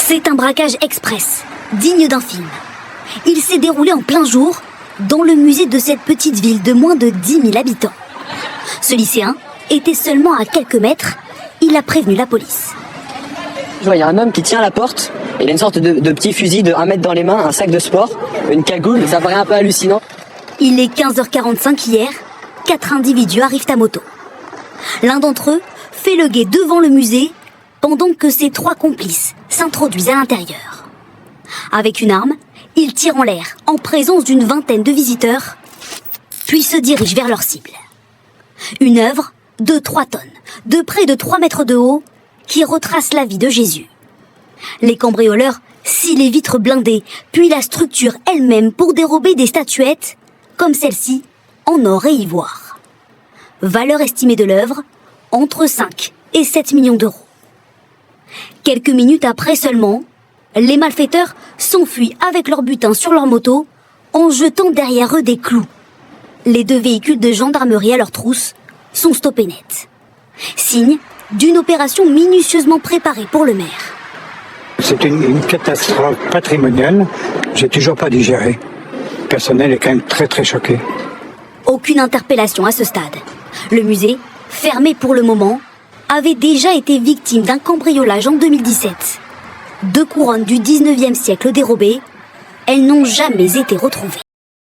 C'est un braquage express, digne d'un film. Il s'est déroulé en plein jour dans le musée de cette petite ville de moins de 10 000 habitants. Ce lycéen était seulement à quelques mètres. Il a prévenu la police. Il y a un homme qui tient la porte. Il a une sorte de petit fusil de 1 mètre dans les mains, un sac de sport, une cagoule. Ça paraît un peu hallucinant. Il est 15h45 hier. 4 individus arrivent à moto. L'un d'entre eux fait le guet devant le musée pendant que ses 3 complices s'introduisent à l'intérieur. Avec une arme, ils tirent en l'air en présence d'une vingtaine de visiteurs, puis se dirigent vers leur cible. Une œuvre de 3 tonnes, de près de 3 mètres de haut, qui retrace la vie de Jésus. Les cambrioleurs scient les vitres blindées, puis la structure elle-même pour dérober des statuettes, comme celle-ci, en or et ivoire. Valeur estimée de l'œuvre, entre 5 et 7 millions d'euros. Quelques minutes après seulement, les malfaiteurs s'enfuient avec leur butin sur leur moto, en jetant derrière eux des clous. Les 2 véhicules de gendarmerie à leur trousse sont stoppés net. Signe d'une opération minutieusement préparée pour le maire. C'est une catastrophe patrimoniale. J'ai toujours pas digéré. Le personnel est quand même très très choqué. Aucune interpellation à ce stade. Le musée, fermé pour le moment, avait déjà été victime d'un cambriolage en 2017. 2 couronnes du 19e siècle dérobées, elles n'ont jamais été retrouvées.